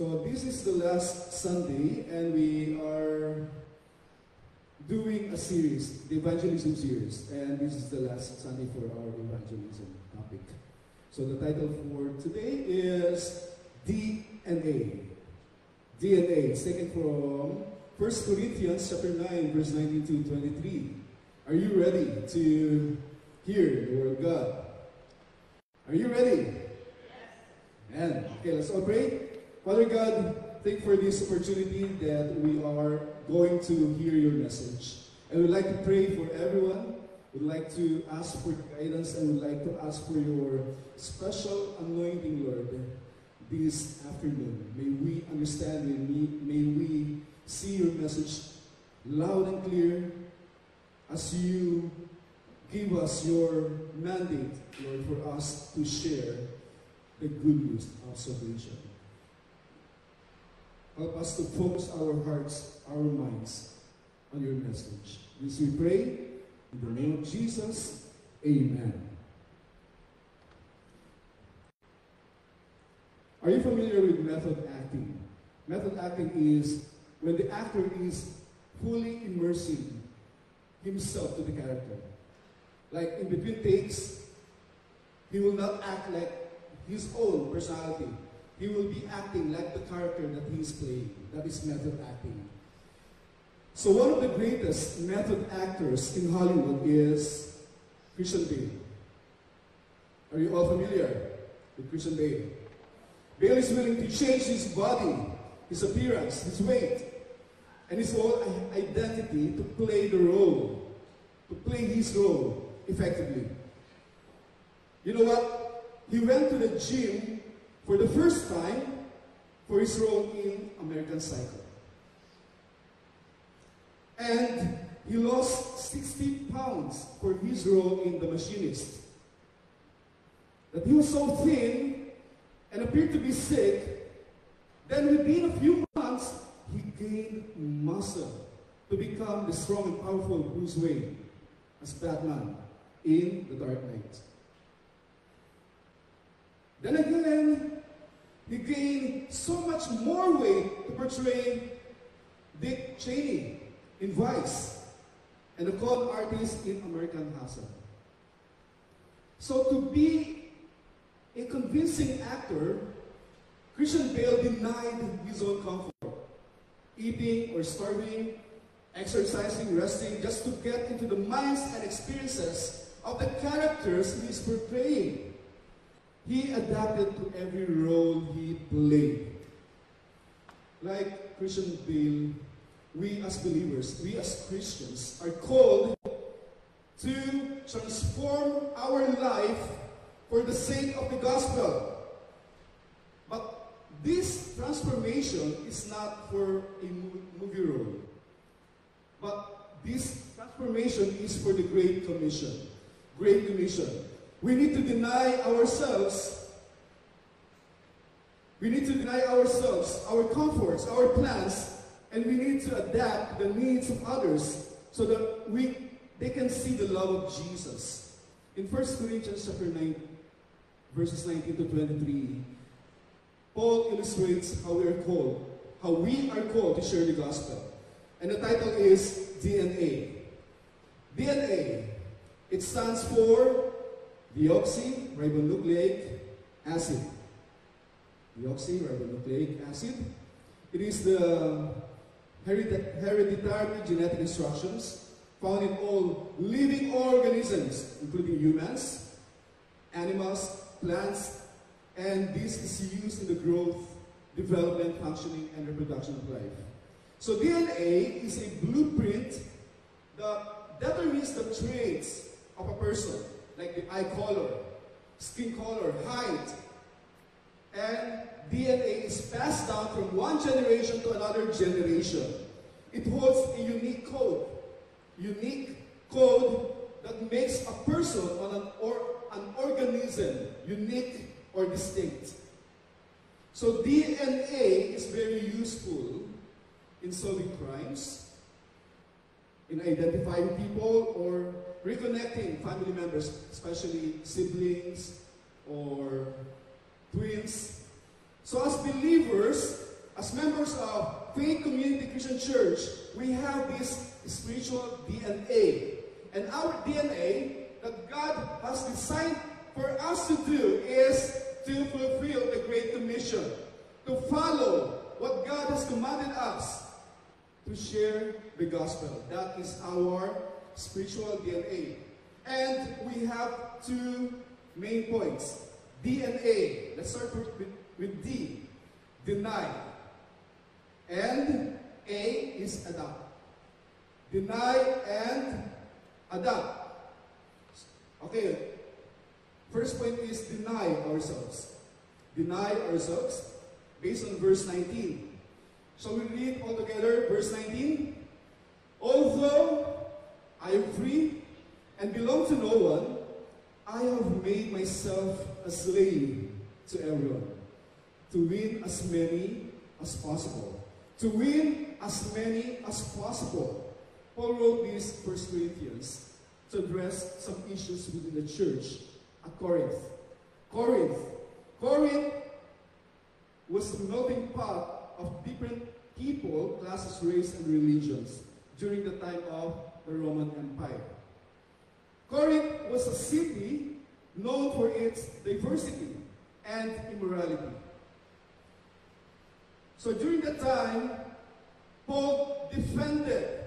So this is the last Sunday, and we are doing a series, the evangelism series, and this is the last Sunday for our evangelism topic. So the title for today is DNA. DNA. It's taken from 1 Corinthians chapter 9, verse 19 to 23. Are you ready to hear the word of God? Are you ready? Yes. And okay, let's all pray. Father God, thank you for this opportunity that we are going to hear your message. And we'd like to pray for everyone. We'd like to ask for guidance, and we'd like to ask for your special anointing, Lord, this afternoon. May we understand and may we see your message loud and clear as you give us your mandate, Lord, for us to share the good news of salvation. Help us to focus our hearts, our minds on your message. This we pray in the name of Jesus. Amen. Are you familiar with method acting? Method acting is when the actor is fully immersing himself to the character. Like in between takes, he will not act like his own personality. He will be acting like the character that he is playing. That is method acting. So one of the greatest method actors in Hollywood is Christian Bale. Are you all familiar with Christian Bale? Bale is willing to change his body, his appearance, his weight, and his whole identity to play the role, to play his role effectively. You know what? He went to the gym for the first time for his role in American Psycho. And he lost 60 pounds for his role in The Machinist. That he was so thin and appeared to be sick, then within a few months, he gained muscle to become the strong and powerful Bruce Wayne as Batman in The Dark Knight. Then again, he gained so much more weight to portray Dick Cheney in Vice and the con artist in American Hustle. So to be a convincing actor, Christian Bale denied his own comfort, eating or starving, exercising, resting, just to get into the minds and experiences of the characters he is portraying. He adapted to every role he played. Like Christian Bale, we as believers, we as Christians are called to transform our life for the sake of the gospel. But this transformation is not for a movie role. But this transformation is for the Great Commission. Great Commission. We need to deny ourselves. We need to deny ourselves, our comforts, our plans, and we need to adapt the needs of others so that they can see the love of Jesus. In 1 Corinthians chapter 9, verses 19 to 23, Paul illustrates how we are called to share the gospel. And the title is DNA. DNA. It stands for deoxyribonucleic acid. Deoxyribonucleic acid. It is the hereditary genetic instructions found in all living organisms, including humans, animals, plants, and this is used in the growth, development, functioning, and reproduction of life. So DNA is a blueprint that determines the traits of a person, like the eye color, skin color, height. And DNA is passed down from one generation to another generation. It holds a unique code that makes a person or an organism unique or distinct. So DNA is very useful in solving crimes, in identifying people, or reconnecting family members, especially siblings or twins. So as believers, as members of Faith Community Christian Church, we have this spiritual DNA. And our DNA that God has designed for us to do is to fulfill the Great Commission, to follow what God has commanded us, to share the gospel. That is our spiritual DNA. And we have two main points. DNA. Let's start with D. Deny. And A is adopt. Deny and adopt. Okay. First point is deny ourselves. Deny ourselves based on verse 19. Shall we read all together verse 19? Although I am free and belong to no one, I have made myself a slave to everyone, to win as many as possible. To win as many as possible. Paul wrote this 1 Corinthians to address some issues within the church at Corinth. Corinth was the melting pot of different people, classes, race, and religions during the time of the Roman Empire. Corinth was a city known for its diversity and immorality. So during that time, Paul defended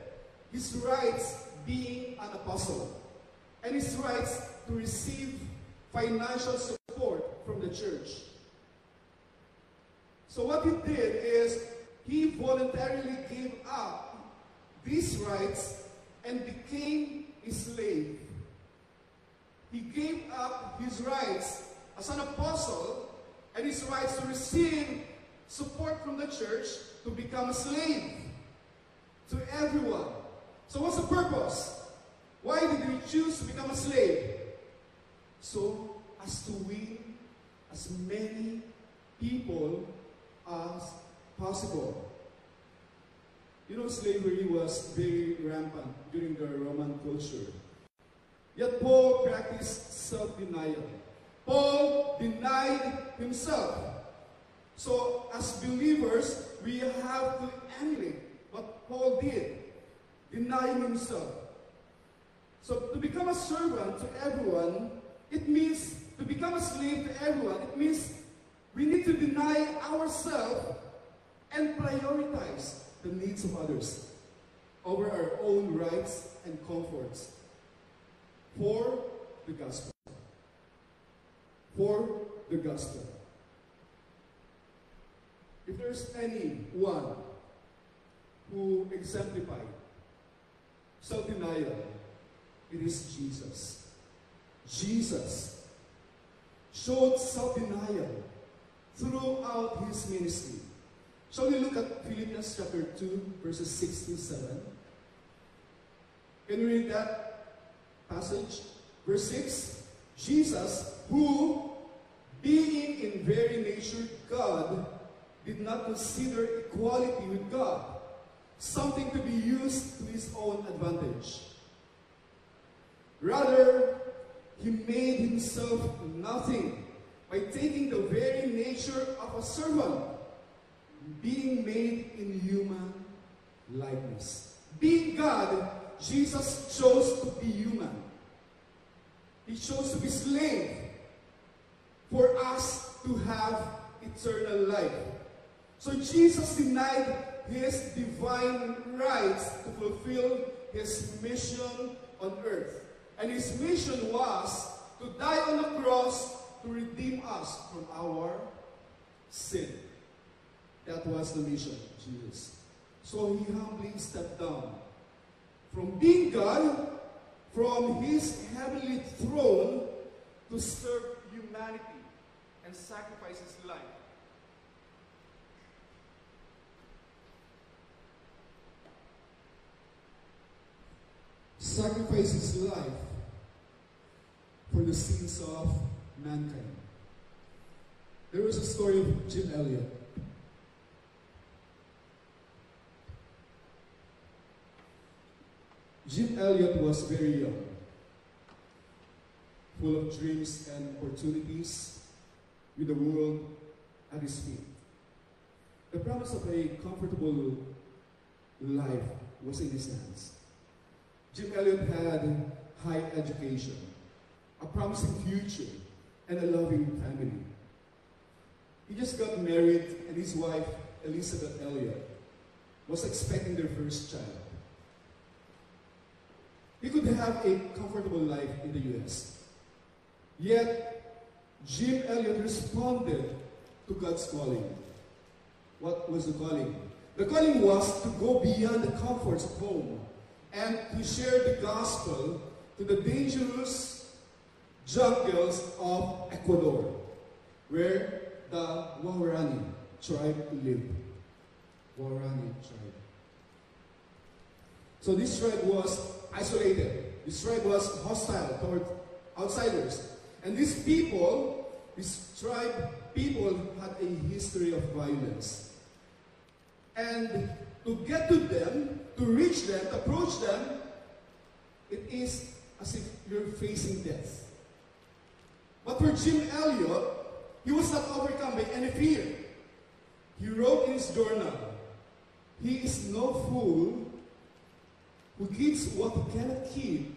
his rights being an apostle and his rights to receive financial support from the church. So what he did is he voluntarily gave up these rights and became a slave. He gave up his rights as an apostle and his rights to receive support from the church to become a slave to everyone. So what's the purpose? Why did he choose to become a slave? So as to win as many people as possible. You know, slavery was very rampant during the Roman culture. Yet Paul practiced self-denial. Paul denied himself. So as believers, we have to emulate what Paul did, denying himself. So to become a servant to everyone, it means to become a slave to everyone. It means we need to deny ourselves and prioritize the needs of others over our own rights and comforts for the gospel. For the gospel. If there's anyone who exemplified self-denial, it is Jesus. Jesus showed self-denial throughout his ministry. Shall we look at Philippians chapter 2, verses 6 to 7? Can you read that passage? Verse 6, Jesus, who, being in very nature God, did not consider equality with God something to be used to his own advantage. Rather, he made himself nothing by taking the very nature of a servant, being made in human likeness. Being God, Jesus chose to be human. He chose to be slave for us to have eternal life. So Jesus denied his divine rights to fulfill his mission on earth. And his mission was to die on the cross to redeem us from our sin. That was the mission of Jesus. So he humbly stepped down from being God, from his heavenly throne, to serve humanity and sacrifice his life. Sacrifice his life for the sins of mankind. There was a story of Jim Elliot. Jim Elliot was very young, full of dreams and opportunities, with the world at his feet. The promise of a comfortable life was in his hands. Jim Elliot had high education, a promising future, and a loving family. He just got married, and his wife, Elizabeth Elliot, was expecting their first child. He could have a comfortable life in the U.S. Yet, Jim Elliot responded to God's calling. What was the calling? The calling was to go beyond the comforts of home and to share the gospel to the dangerous jungles of Ecuador, where the Waorani tribe lived. Waorani tribe. So this tribe was isolated. This tribe was hostile toward outsiders. And these tribe people had a history of violence. And to get to them, to reach them, to approach them, it is as if you're facing death. But for Jim Elliot, he was not overcome by any fear. He wrote in his journal, "He is no fool who gives what he cannot keep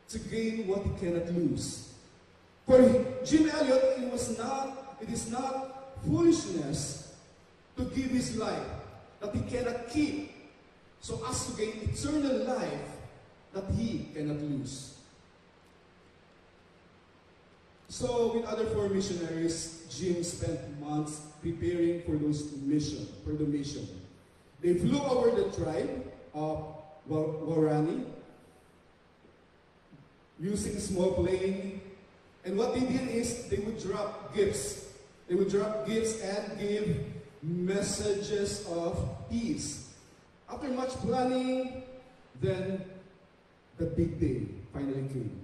to gain what he cannot lose." For Jim Elliot, it is not foolishness to give his life that he cannot keep, so as to gain eternal life that he cannot lose. So with other 4 missionaries, Jim spent months preparing for the mission. They flew over the tribe of Waorani using small plane, and what they did is they would drop gifts. They would drop gifts and give messages of peace. After much planning, then the big day finally came.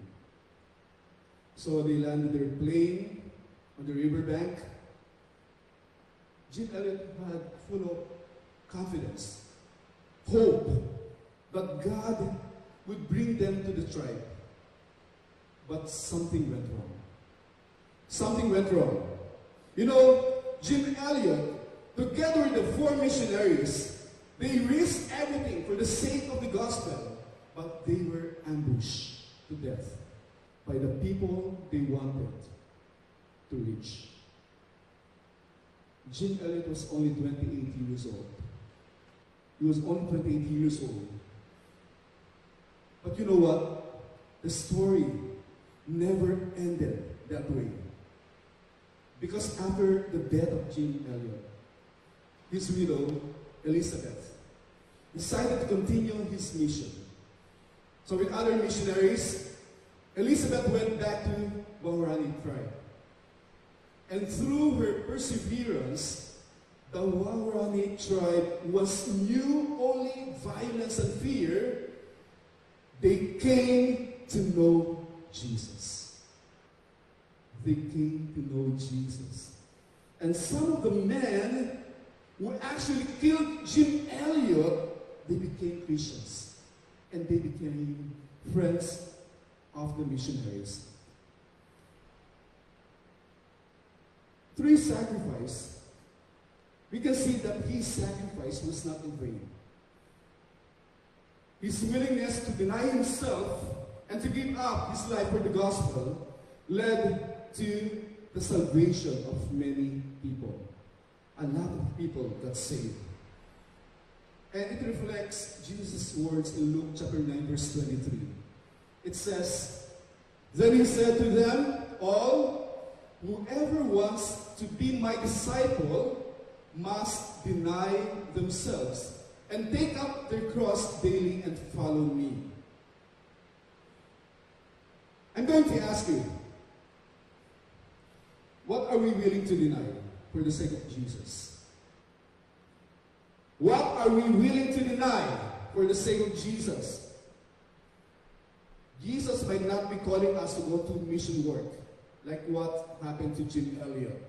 So they landed their plane on the riverbank. Jim Elliot had full of confidence, hope that God would bring them to the tribe. But something went wrong. Something went wrong. You know, Jim Elliot, together with the 4 missionaries, they risked everything for the sake of the gospel, but they were ambushed to death by the people they wanted to reach. Jim Elliot was only 28 years old. He was only 28 years old. But you know what? The story never ended that way. Because after the death of Jim Elliot, his widow, Elizabeth, decided to continue his mission. So with other missionaries, Elizabeth went back to Waorani tribe. And through her perseverance, the Waorani tribe knew only violence and fear. They came to know Jesus. They came to know Jesus. And some of the men who actually killed Jim Elliot, they became Christians. And they became friends of the missionaries. Through his sacrifice, we can see that his sacrifice was not in vain. His willingness to deny himself and to give up his life for the gospel led to the salvation of many people. A lot of people got saved. And it reflects Jesus' words in Luke chapter 9, verse 23. It says, "Then he said to them all, whoever wants to be my disciple must deny themselves and take up their cross daily and follow me." I'm going to ask you, what are we willing to deny for the sake of Jesus? What are we willing to deny for the sake of Jesus? Jesus might not be calling us to go to mission work, like what happened to Jim Elliot.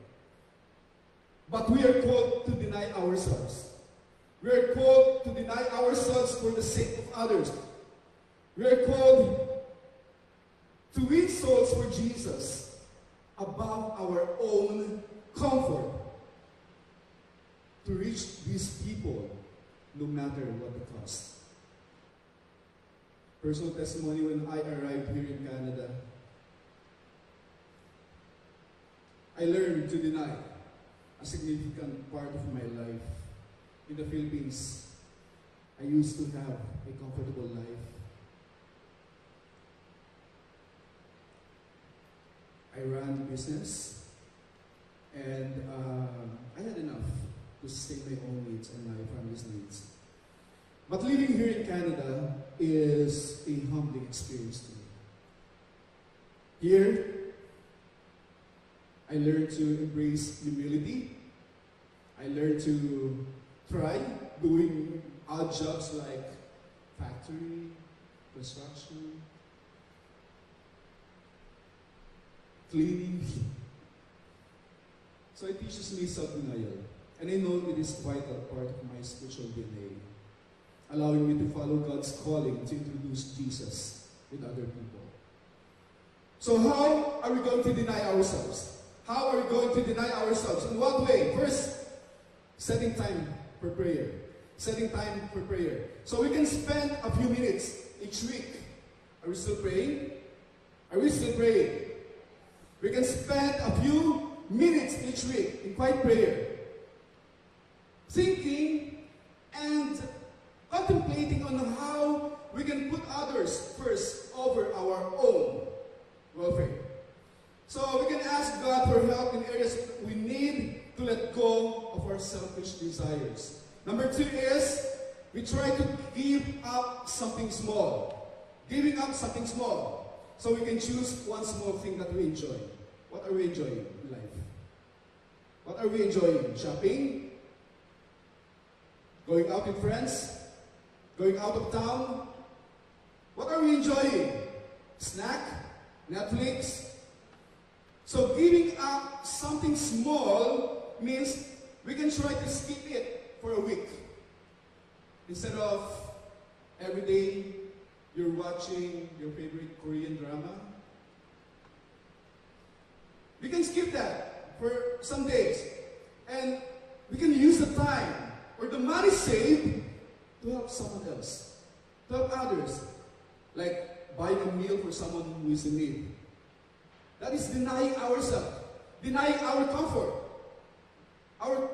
But we are called to deny ourselves. We are called to deny ourselves for the sake of others. We are called to win souls for Jesus above our own comfort. to reach these people no matter what the cost. Personal testimony: when I arrived here in Canada, I learned to deny a significant part of my life. In the Philippines, I used to have a comfortable life. I ran a business, and I had enough to sustain my own needs and my family's needs. But living here in Canada is a humbling experience to me. Here, I learned to embrace humility. I learned to try doing odd jobs like factory, construction, cleaning. So it teaches me self-denial. And I know it is vital part of my spiritual DNA, allowing me to follow God's calling to introduce Jesus with other people. So how are we going to deny ourselves? How are we going to deny ourselves? In what way? First, setting time for prayer. Setting time for prayer. So we can spend a few minutes each week. Are we still praying? Are we still praying? We can spend a few minutes each week in quiet prayer, thinking and contemplating on how we can put others first over our own welfare. So we can ask God for help in areas we need to let go of our selfish desires. Number 2 is we try to give up something small. Giving up something small. So we can choose one small thing that we enjoy. What are we enjoying in life? What are we enjoying? Shopping? Going out with friends? Going out of town? What are we enjoying? Snack? Netflix? So giving up something small means we can try to skip it for a week. Instead of every day you're watching your favorite Korean drama, we can skip that for some days. And we can use the time or the money saved to help someone else, to help others. Like buying a meal for someone who is in need. That is denying ourselves, denying our comfort, our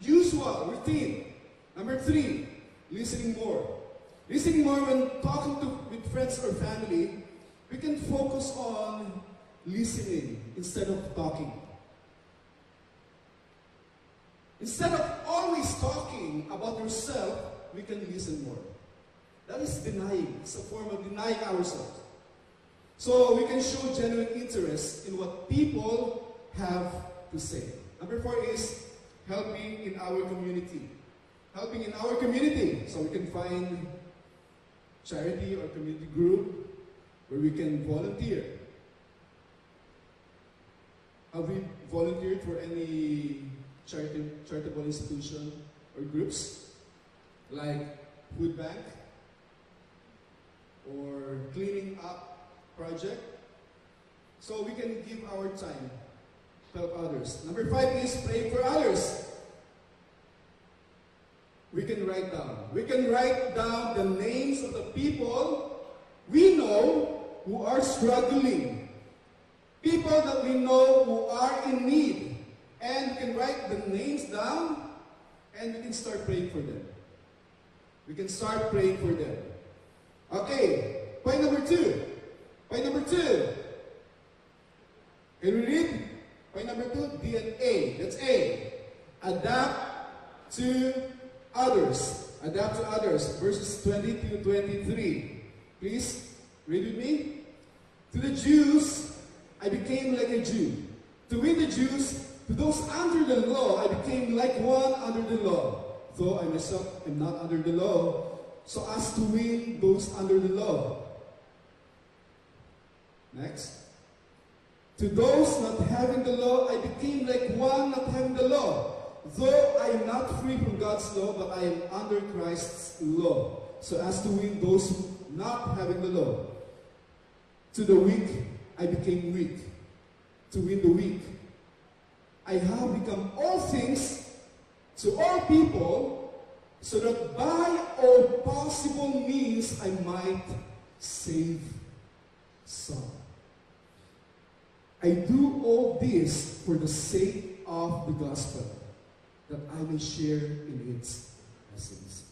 usual routine. Number 3, listening more. Listening more when talking with friends or family, we can focus on listening instead of talking. Instead of always talking about yourself, we can listen more. That is denying. It's a form of denying ourselves. So we can show genuine interest in what people have to say. Number 4 is helping in our community. Helping in our community. So we can find charity or community group where we can volunteer. Have we volunteered for any charitable institution or groups like food bank or cleaning up project? So we can give our time to help others. Number 5 is praying for others. We can write down. We can write down the names of the people we know who are struggling. People that we know who are in need. And we can write the names down and we can start praying for them. We can start praying for them. Okay, point number 2. Point number 2. Can we read? Point number 2, D and A. That's A. Adapt to others. Adapt to others. Verses 20 to 23. Please, read with me. To the Jews, I became like a Jew. To win the Jews, to those under the law, I became like one under the law. Though I myself am not under the law, so as to win those under the law. Next. To those not having the law, I became like one not having the law. Though I am not free from God's law, but I am under Christ's law, so as to win those not having the law. To the weak, I became weak, to win the weak. I have become all things people, so that by all possible means I might save some. I do all this for the sake of the gospel, that I may share in its essence.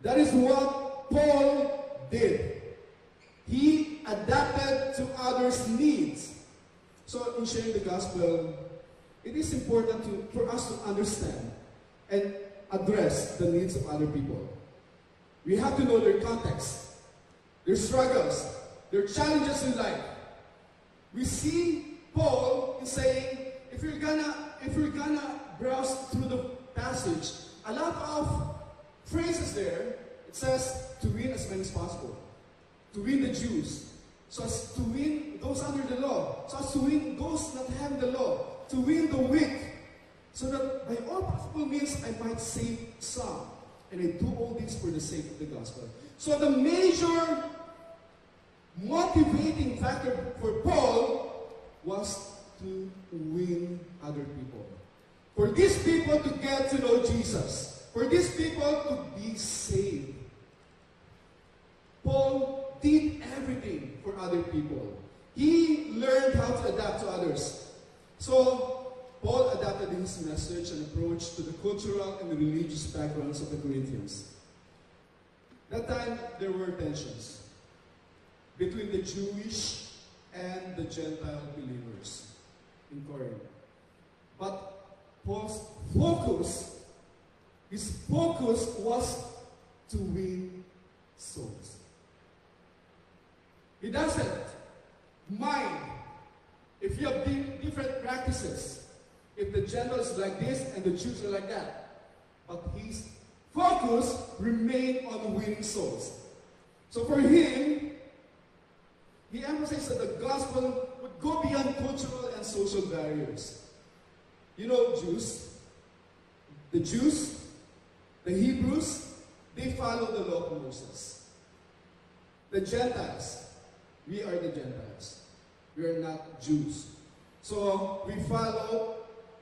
That is what Paul did. He adapted to others' needs. So in sharing the gospel, it is important for us to understand and address the needs of other people. We have to know their context, their struggles, their challenges in life. We see Paul in saying, if you're gonna browse through the passage, a lot of phrases there, it says to win as many as possible, to win the Jews, so as to win those under the law, so as to win those not having the law, to win the weak, so that by all possible means I might save some. And I do all this for the sake of the gospel. So the major motivating factor for Paul was to win other people. For these people to get to know Jesus. For these people to be saved. Paul did everything for other people. He learned how to adapt to others. So, Paul adapted his message and approach to the cultural and religious backgrounds of the Corinthians. That time, there were tensions between the Jewish and the Gentile believers in Corinth. But Paul's his focus was to win souls. He doesn't mind if you have different practices, if the Gentiles is like this and the Jews are like that. But his focus remained on winning souls. So for him, he emphasized that the gospel would go beyond cultural and social barriers. You know, the Jews, the Hebrews, they follow the law of Moses. The Gentiles, we are the Gentiles. We are not Jews. So we follow,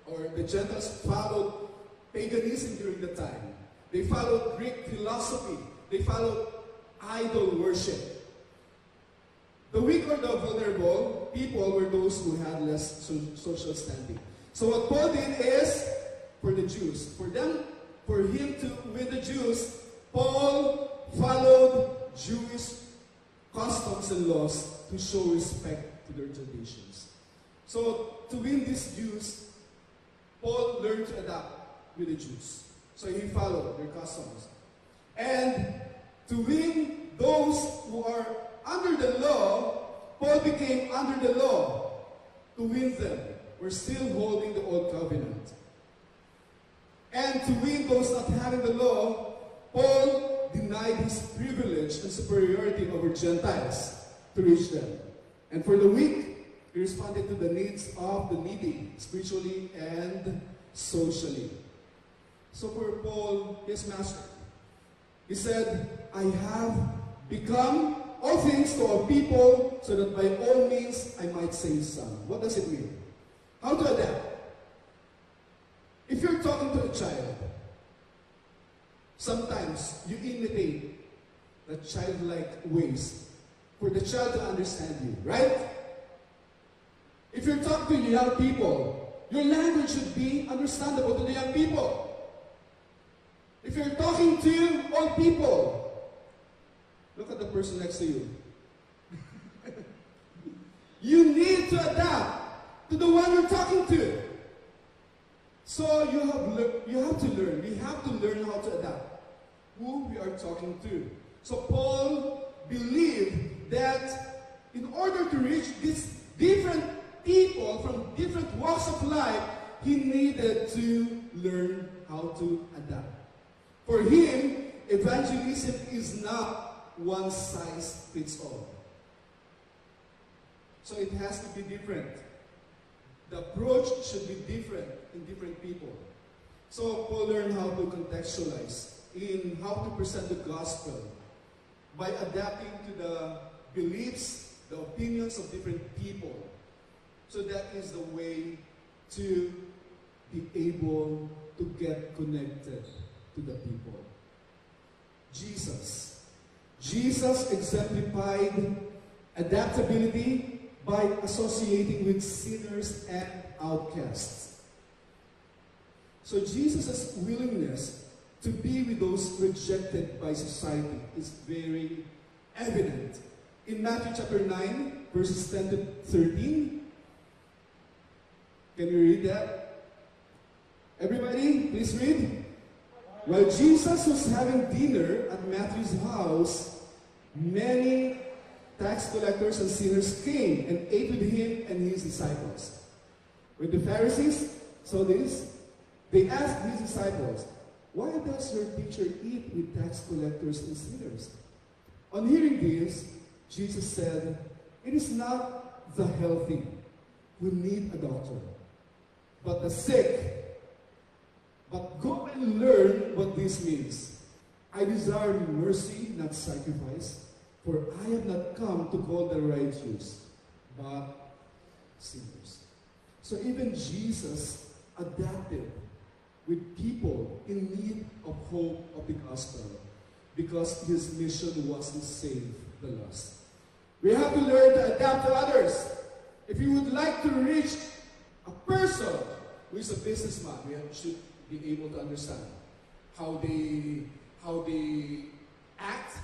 or the Gentiles followed paganism during the time. They followed Greek philosophy. They followed idol worship. The weak or the vulnerable people were those who had less social standing. So what Paul did is, for the Jews, for him to win the Jews, Paul followed Jewish customs and laws to show respect to their traditions. So to win these Jews, Paul learned to adapt with the Jews. So he followed their customs. And to win those who are under the law, Paul became under the law to win them. We're still holding the old covenant. And to win those not having the law, Paul denied his privilege and superiority over Gentiles to reach them. And for the weak, he responded to the needs of the needy, spiritually and socially. So for Paul, his master, he said, I have become all things to all people, so that by all means I might save some. What does it mean? How to adapt? If you're talking to a child, sometimes you imitate the childlike ways for the child to understand you, right? If you're talking to young people, your language should be understandable to the young people. If you're talking to old people, look at the person next to you. You need to adapt to the one you're talking to. So you have to learn. We have to learn how to adapt who we are talking to. So Paul believed that in order to reach these different people from different walks of life, he needed to learn how to adapt. For him, evangelism is not one size fits all. So it has to be different. The approach should be different in different people. So Paul learned how to contextualize in how to present the gospel by adapting to the beliefs, the opinions of different people. So that is the way to be able to get connected to the people. Jesus. Jesus exemplified adaptability by associating with sinners and outcasts. So Jesus' willingness to be with those rejected by society is very evident. In Matthew chapter 9, verses 10 to 13, can you read that? Everybody, please read. While Jesus was having dinner at Matthew's house, many tax collectors and sinners came and ate with him and his disciples. When the Pharisees saw this, they asked his disciples, "Why does your teacher eat with tax collectors and sinners?" On hearing this, Jesus said, "It is not the healthy who need a doctor, but the sick. But go and learn what this means. I desire mercy, not sacrifice, for I have not come to call the righteous, but sinners." So even Jesus adapted with people in need of hope of the gospel because his mission was to save the lost. We have to learn to adapt to others. If you would like to reach a person who is a businessman, we should be able to understand how they act.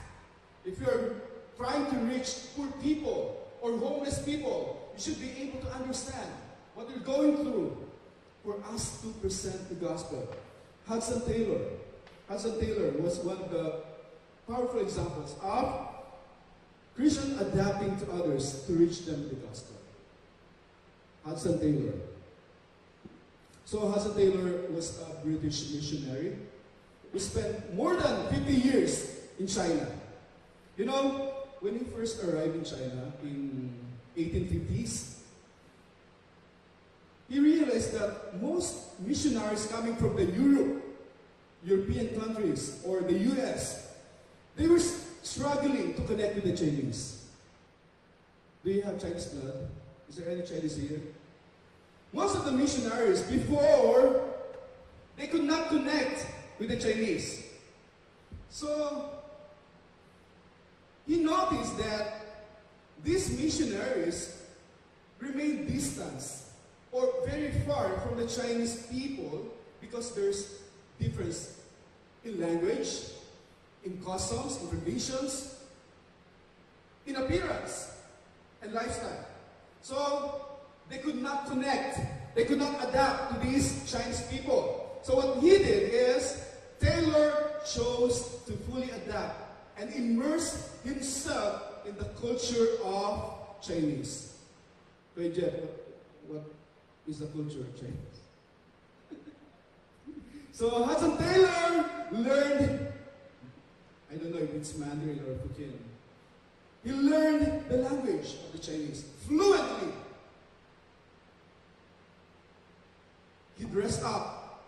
If you're trying to reach poor people or homeless people, you should be able to understand what they're going through for us to present the gospel. Hudson Taylor was one of the powerful examples of Christian adapting to others to reach them with the gospel. Hudson Taylor. So Hudson Taylor was a British missionary who spent more than 50 years in China. You know, when he first arrived in China in 1850s, he realized that most missionaries coming from the European countries or the US, they were struggling to connect with the Chinese. Do you have Chinese blood? Is there any Chinese here? Most of the missionaries before, they could not connect with the Chinese. So, he noticed that these missionaries remained distant or very far from the Chinese people because there's difference in language, in customs, in traditions, in appearance, and lifestyle. So, they could not connect. They could not adapt to these Chinese people. So what he did is, Taylor chose to fully adapt and immerse himself in the culture of Chinese. Wait, Jeff, what is the culture of Chinese? So Hudson Taylor learned, I don't know if it's Mandarin or Hokkien. He learned the language of the Chinese fluently. He dressed up,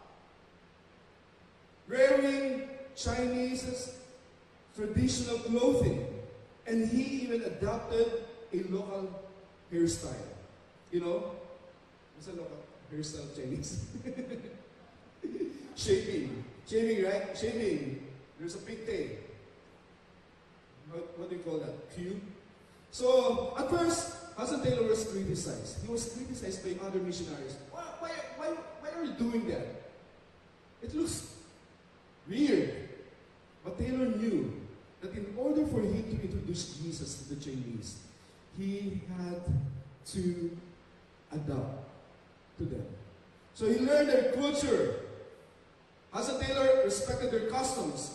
wearing Chinese traditional clothing, and he even adopted a local hairstyle. You know, what's a local hairstyle Chinese? Shaving, right? Shaving. There's a pigtail. What do you call that? Cube? So, at first, Hudson Taylor was criticized. He was criticized by other missionaries. Why are you doing that? It looks weird. But Taylor knew that in order for him to introduce Jesus to the Chinese, he had to adapt to them. So he learned their culture. Hudson Taylor respected their customs.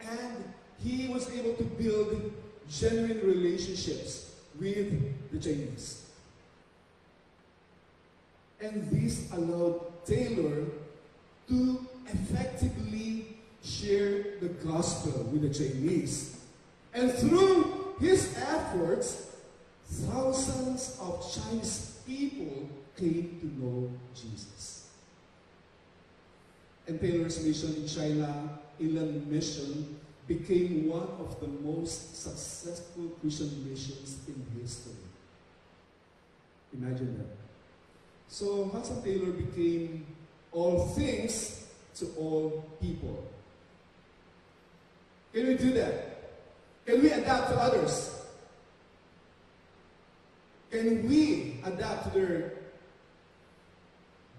And he was able to build genuine relationships with the Chinese. And this allowed Taylor to effectively share the gospel with the Chinese. And through his efforts, thousands of Chinese people came to know Jesus. And Taylor's mission in China, Inland Mission, became one of the most successful Christian missions in history. Imagine that. So Hudson Taylor became all things to all people. Can we do that? Can we adapt to others? Can we adapt to their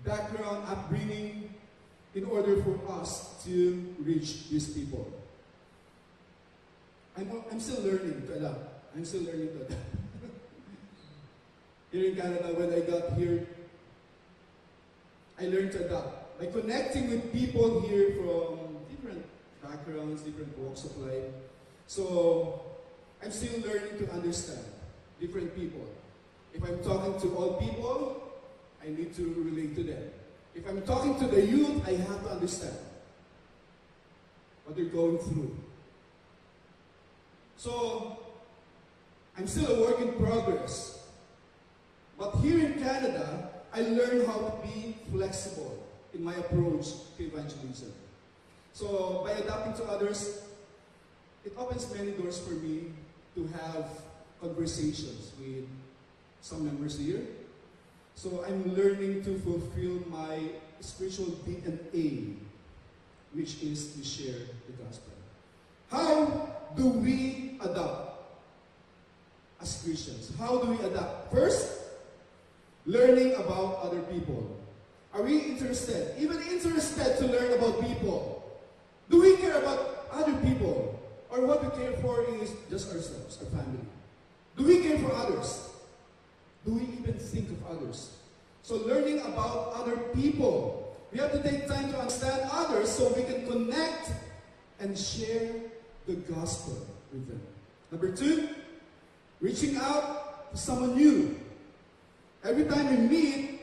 background, upbringing, in order for us to reach these people? I'm still learning to adapt. I'm still learning to adapt. Here in Canada, when I got here, I learned to adapt. By connecting with people here from different backgrounds, different walks of life. So, I'm still learning to understand different people. If I'm talking to all people, I need to relate to them. If I'm talking to the youth, I have to understand what they're going through. So, I'm still a work in progress. But here in Canada, I learned how to be flexible in my approach to evangelism. So, by adapting to others, it opens many doors for me to have conversations with some members here. So, I'm learning to fulfill my spiritual DNA, which is to share the gospel. How do we adapt as Christians? How do we adapt? First, learning about other people. Are we interested, even interested to learn about people? Do we care about other people? Or what we care for is just ourselves, our family? Do we care for others? Do we even think of others? So learning about other people. We have to take time to understand others so we can connect and share the gospel with them. Number two, reaching out to someone new. Every time we meet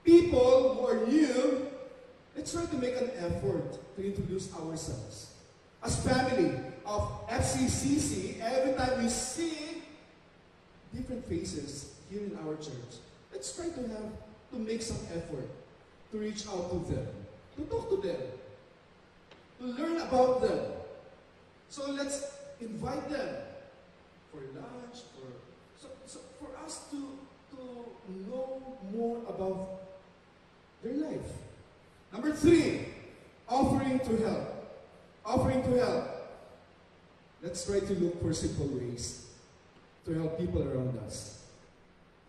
people who are new, let's try to make an effort to introduce ourselves. As family of FCCC, every time we see different faces here in our church, let's try to make some effort to reach out to them, to talk to them, to learn about them. So let's invite them for lunch, so for us to know more about their life. Number three, offering to help. Offering to help. Let's try to look for simple ways to help people around us.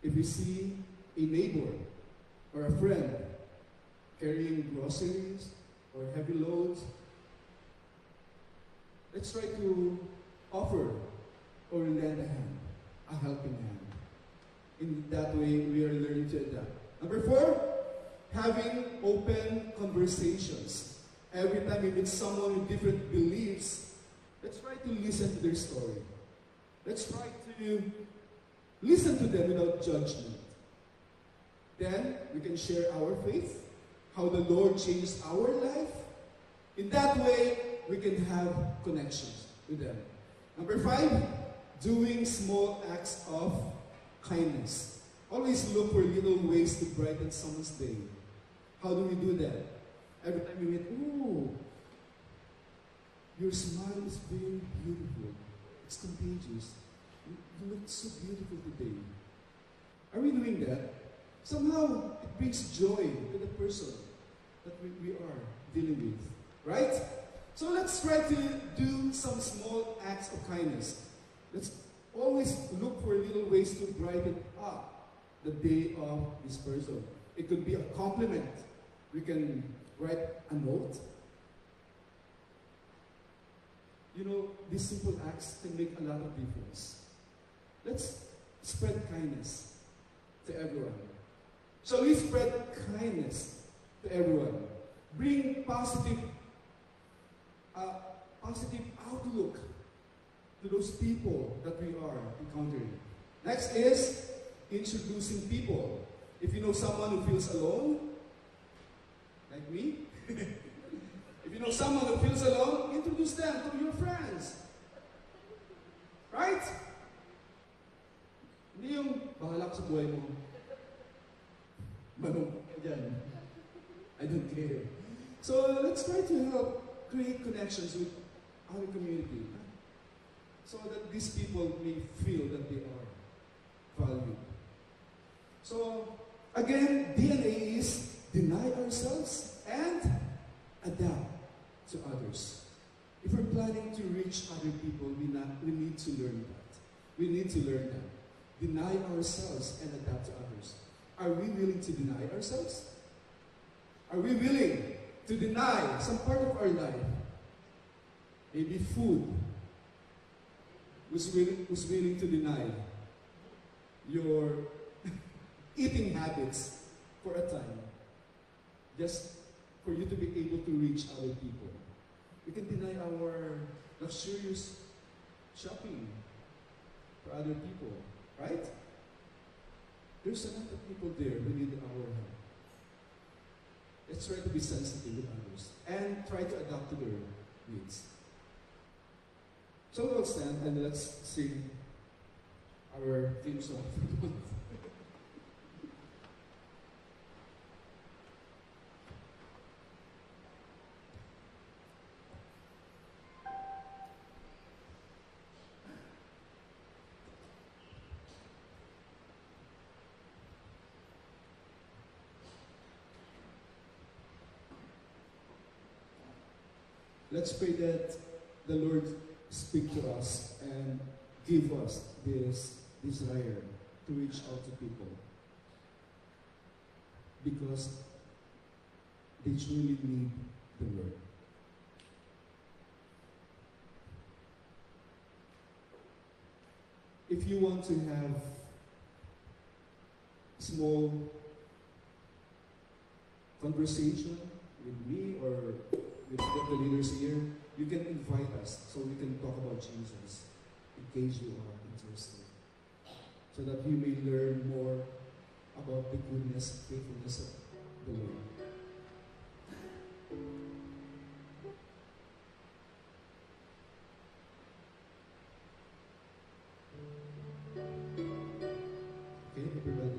If we see a neighbor or a friend carrying groceries or heavy loads, let's try to offer or lend a hand, a helping hand. In that way, we are learning to adapt. Number four, having open conversations. Every time we meet someone with different beliefs, let's try to listen to their story. Let's try to listen to them without judgment. Then, we can share our faith, how the Lord changes our life. In that way, we can have connections with them. Number five, doing small acts of kindness. Always look for little ways to brighten someone's day. How do we do that? Every time we meet, oh, your smile is very beautiful. It's contagious. You look so beautiful today. Are we doing that? Somehow, it brings joy to the person that we are dealing with. Right? So let's try to do some small acts of kindness. Let's always look for little ways to brighten up the day of this person. It could be a compliment. We can write a note. You know, these simple acts can make a lot of difference. Let's spread kindness to everyone. Shall we spread kindness to everyone? Bring positive outlook to those people that we are encountering. Next is introducing people. If you know someone who feels alone, like me, if you know someone who feels alone, introduce them to your friends. Right? Hindi yung bahala ka sa buhay mo. Manong ka dyan. I don't care. So let's try to help create connections with our community so that these people may feel that they are valued. So, again, DNA is deny ourselves and adapt to others. If we're planning to reach other people, we need to learn that. We need to learn that. Deny ourselves and adapt to others. Are we willing to deny ourselves? Are we willing to deny some part of our life? Maybe food. Who's willing to deny your eating habits for a time, just for you to be able to reach other people? We can deny our luxurious shopping for other people, right? There's a lot of people there who need our help. Let's try to be sensitive with others and try to adapt to their needs. So we'll stand and let's sing our theme song for the month. Let's pray that the Lord speak to us and give us this desire to reach out to people, because they truly need the Lord. If you want to have small conversation with me or with the leaders here, you can invite us so we can talk about Jesus in case you are interested, so that you may learn more about the goodness, faithfulness of the Lord. Okay, everybody.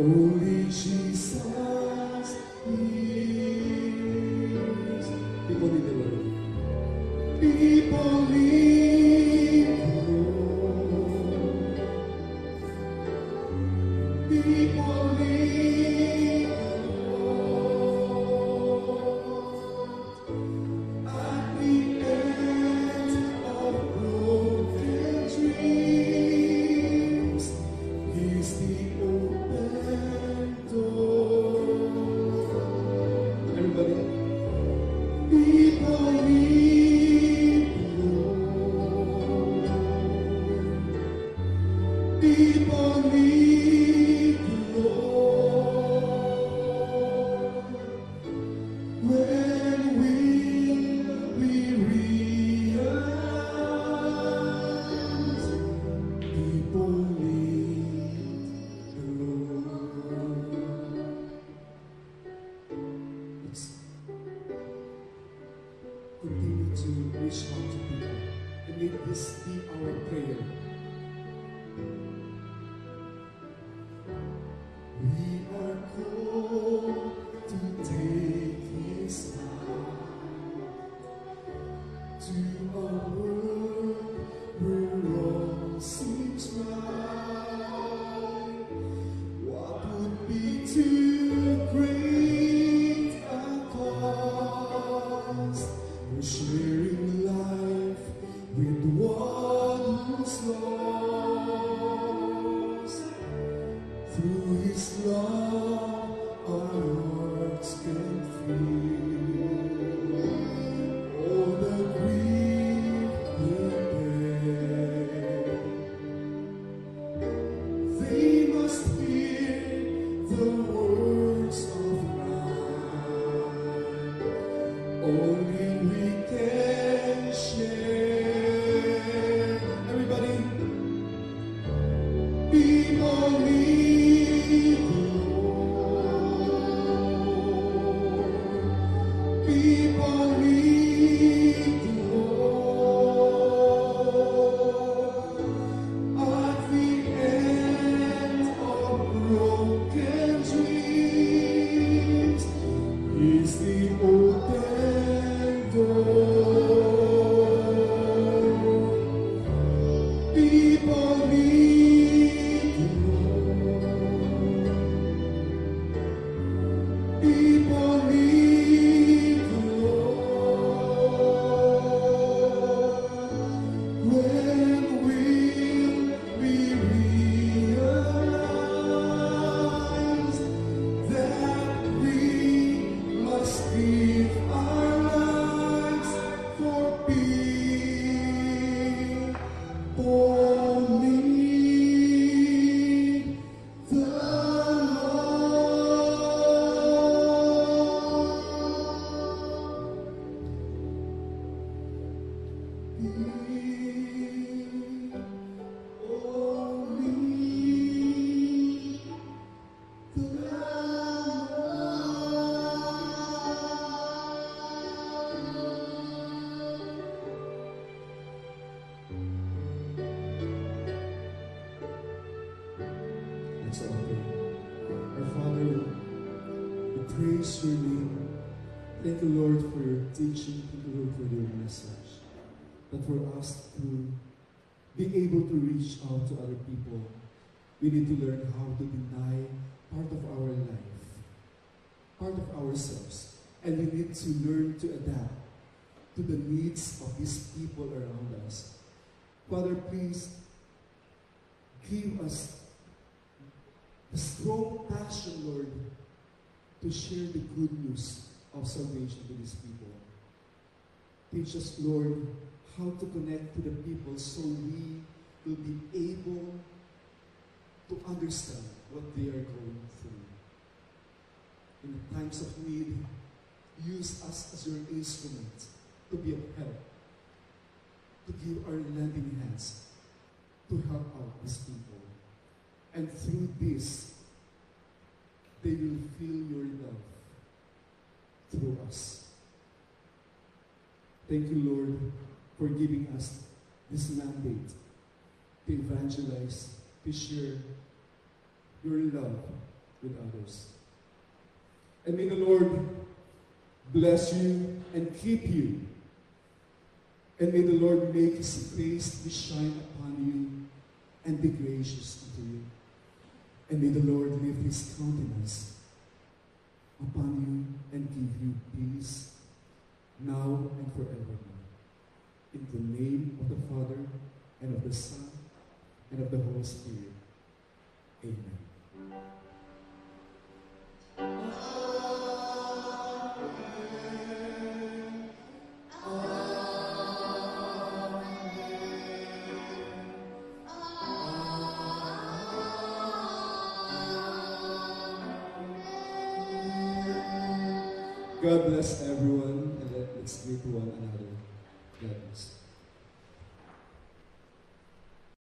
Only Jesus heals. People need the Lord. People need the Lord. People need the Lord. At the end of broken dreams, He's the open door. Everybody. People need the Lord. People need the Lord. When will we realize people need the Lord? Let's continue to reach out to people and make this be our prayer. We are called to take His light to a world where all seems right. What would be too great a cost? We're sharing life with one who's lost. Only we can share. Everybody, people need the Lord. People need the Lord. At the end of broken dreams is the open door. People need the Lord. People need the Lord. When will we realize that we must give our lives for people need the Let's all pray. Our Father, we praise your name. Thank you, Lord, for your teaching. Thank you, Lord, for your message. That for us to be able to reach out to other people, we need to learn how to deny part of our life, part of ourselves. And we need to learn to adapt to the needs of these people around us. Father, please give us a strong passion, Lord, to share the good news of salvation to these people. Teach us, Lord, how to connect to the people so we will be able to understand what they are going through. In times of need, use us as your instrument to be of help, to give our lending hands to help out these people. And through this, they will feel your love through us. Thank you, Lord, for giving us this mandate to evangelize, to share your love with others. And may the Lord bless you and keep you. And may the Lord make his face to shine upon you and be gracious unto you. And may the Lord lift his countenance upon you and give you peace now and forevermore. In the name of the Father, and of the Son, and of the Holy Spirit. Amen. God bless everyone, and let's greet one another. God bless.